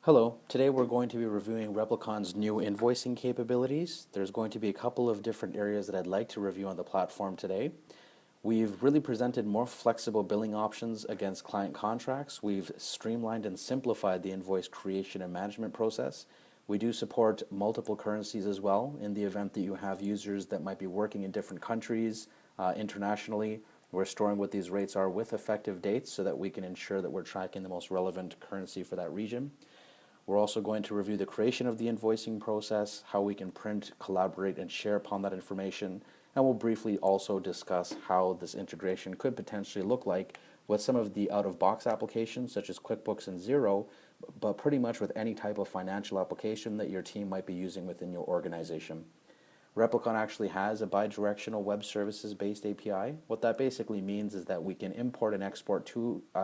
Hello, today we're going to be reviewing Replicon's new invoicing capabilities. There's going to be a couple of different areas that I'd like to review on the platform today. We've really presented more flexible billing options against client contracts. We've streamlined and simplified the invoice creation and management process. We do support multiple currencies as well in the event that you have users that might be working in different countries internationally. We're storing what these rates are with effective dates so that we can ensure that we're tracking the most relevant currency for that region. We're also going to review the creation of the invoicing process, how we can print, collaborate, and share upon that information, and we'll briefly also discuss how this integration could potentially look like with some of the out-of-box applications such as QuickBooks and Xero, but pretty much with any type of financial application that your team might be using within your organization. Replicon actually has a bidirectional web services based API. What that basically means is that we can import and export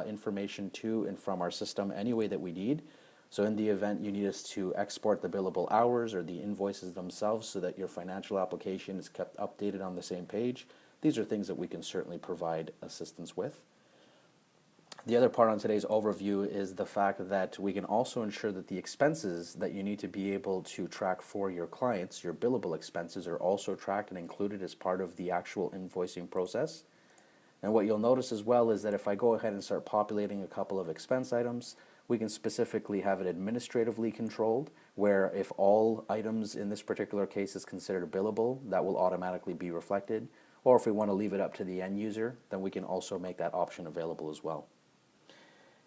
information to and from our system any way that we need. So in the event you need us to export the billable hours or the invoices themselves so that your financial application is kept updated on the same page, these are things that we can certainly provide assistance with. The other part on today's overview is the fact that we can also ensure that the expenses that you need to be able to track for your clients, your billable expenses, are also tracked and included as part of the actual invoicing process. And what you'll notice as well is that if I go ahead and start populating a couple of expense items, we can specifically have it administratively controlled, where if all items in this particular case is considered billable, that will automatically be reflected. Or if we want to leave it up to the end user, then we can also make that option available as well.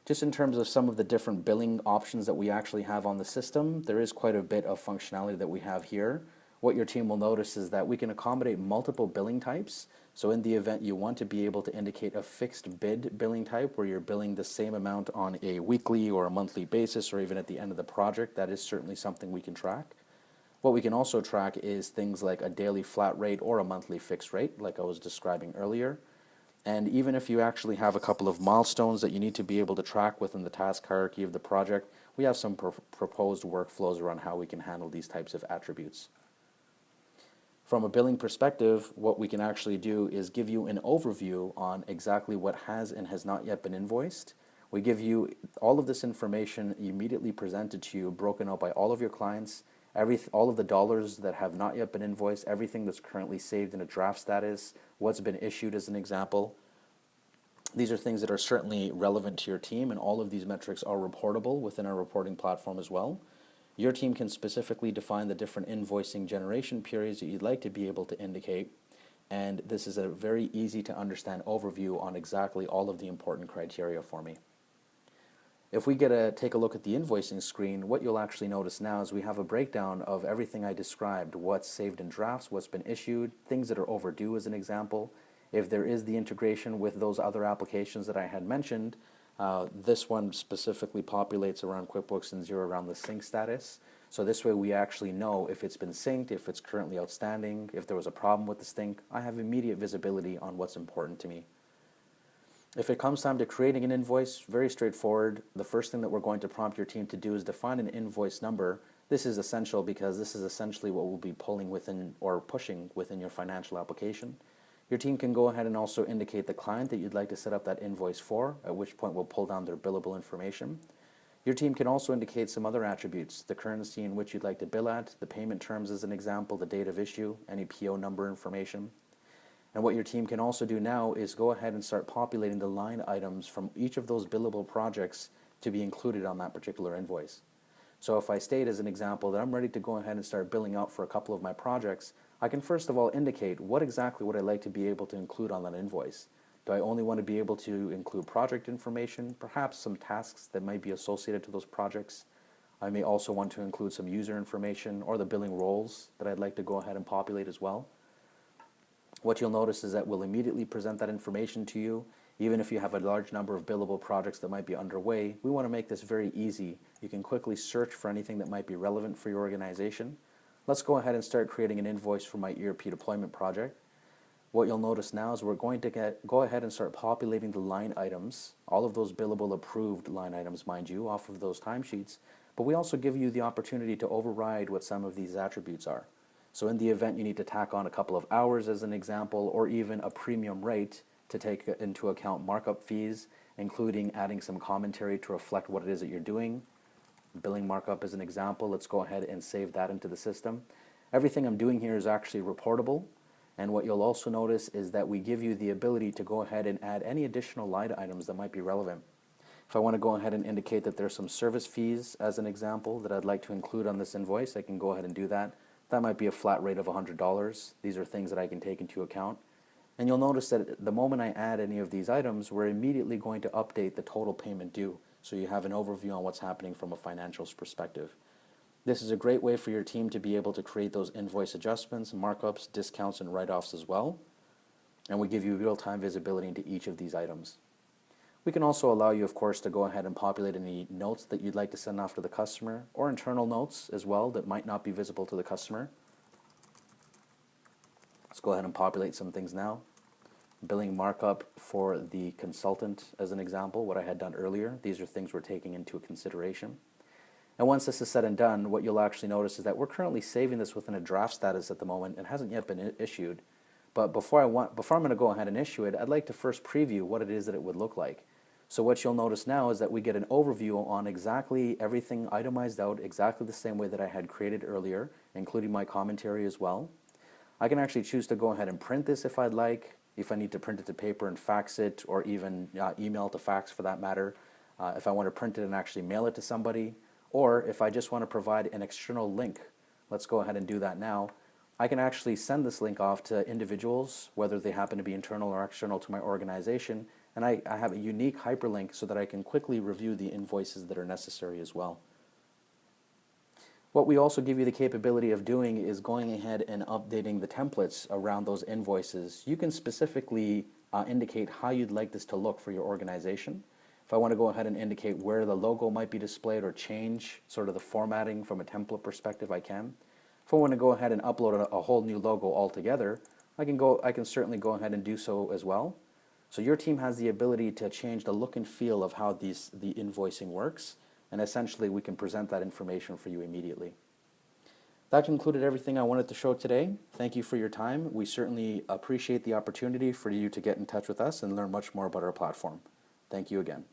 Just in terms of some of the different billing options that we actually have on the system, there is quite a bit of functionality that we have here. What your team will notice is that we can accommodate multiple billing types. So in the event you want to be able to indicate a fixed bid billing type where you're billing the same amount on a weekly or a monthly basis or even at the end of the project, that is certainly something we can track. What we can also track is things like a daily flat rate or a monthly fixed rate, like I was describing earlier. And even if you actually have a couple of milestones that you need to be able to track within the task hierarchy of the project, we have some proposed workflows around how we can handle these types of attributes. From a billing perspective, what we can actually do is give you an overview on exactly what has and has not yet been invoiced. We give you all of this information immediately presented to you, broken out by all of your clients, all of the dollars that have not yet been invoiced, everything that's currently saved in a draft status, what's been issued as an example. These are things that are certainly relevant to your team, and all of these metrics are reportable within our reporting platform as well. Your team can specifically define the different invoicing generation periods that you'd like to be able to indicate, and this is a very easy to understand overview on exactly all of the important criteria for me. If we take a look at the invoicing screen, what you'll actually notice now is we have a breakdown of everything I described, what's saved in drafts, what's been issued, things that are overdue as an example. If there is the integration with those other applications that I had mentioned, this one specifically populates around QuickBooks and Xero around the sync status. So this way we actually know if it's been synced, if it's currently outstanding, if there was a problem with the sync. I have immediate visibility on what's important to me. If it comes time to creating an invoice, very straightforward. The first thing that we're going to prompt your team to do is define an invoice number. This is essential because this is essentially what we'll be pulling within or pushing within your financial application. Your team can go ahead and also indicate the client that you'd like to set up that invoice for, at which point we'll pull down their billable information. Your team can also indicate some other attributes, the currency in which you'd like to bill at, the payment terms as an example, the date of issue, any PO number information. And what your team can also do now is go ahead and start populating the line items from each of those billable projects to be included on that particular invoice. So if I state as an example that I'm ready to go ahead and start billing out for a couple of my projects, I can first of all indicate what exactly would I like to be able to include on that invoice. Do I only want to be able to include project information, perhaps some tasks that might be associated to those projects? I may also want to include some user information or the billing roles that I'd like to go ahead and populate as well. What you'll notice is that we'll immediately present that information to you. Even if you have a large number of billable projects that might be underway, we want to make this very easy. You can quickly search for anything that might be relevant for your organization. Let's go ahead and start creating an invoice for my ERP deployment project. What you'll notice now is we're going to go ahead and start populating the line items, all of those billable approved line items, mind you, off of those timesheets, but we also give you the opportunity to override what some of these attributes are. So in the event you need to tack on a couple of hours as an example, or even a premium rate to take into account markup fees, including adding some commentary to reflect what it is that you're doing, billing markup as an example. Let's go ahead and save that into the system. Everything I'm doing here is actually reportable, and what you'll also notice is that we give you the ability to go ahead and add any additional line items that might be relevant. If I want to go ahead and indicate that there's some service fees as an example that I'd like to include on this invoice, I can go ahead and do that. That might be a flat rate of $100. These are things that I can take into account. And you'll notice that the moment I add any of these items, we're immediately going to update the total payment due, so you have an overview on what's happening from a financials perspective. This is a great way for your team to be able to create those invoice adjustments, markups, discounts, and write-offs as well. And we give you real-time visibility into each of these items. We can also allow you, of course, to go ahead and populate any notes that you'd like to send off to the customer, or internal notes as well that might not be visible to the customer. Let's go ahead and populate some things now. Billing markup for the consultant as an example, what I had done earlier. These are things we're taking into consideration. And once this is said and done, what you'll actually notice is that we're currently saving this within a draft status at the moment. It hasn't yet been issued. But before I'm going to go ahead and issue it, I'd like to first preview what it is that it would look like. So what you'll notice now is that we get an overview on exactly everything itemized out exactly the same way that I had created earlier, including my commentary as well. I can actually choose to go ahead and print this if I'd like, if I need to print it to paper and fax it, or even email to fax for that matter. If I want to print it and actually mail it to somebody, or if I just want to provide an external link, let's go ahead and do that now. I can actually send this link off to individuals, whether they happen to be internal or external to my organization, and I have a unique hyperlink so that I can quickly review the invoices that are necessary as well. What we also give you the capability of doing is going ahead and updating the templates around those invoices. You can specifically indicate how you'd like this to look for your organization. If I want to go ahead and indicate where the logo might be displayed or change sort of the formatting from a template perspective, I can. If I want to go ahead and upload a whole new logo altogether, I can certainly go ahead and do so as well. So your team has the ability to change the look and feel of how the invoicing works, and essentially we can present that information for you immediately. That concluded everything I wanted to show today. Thank you for your time. We certainly appreciate the opportunity for you to get in touch with us and learn much more about our platform. Thank you again.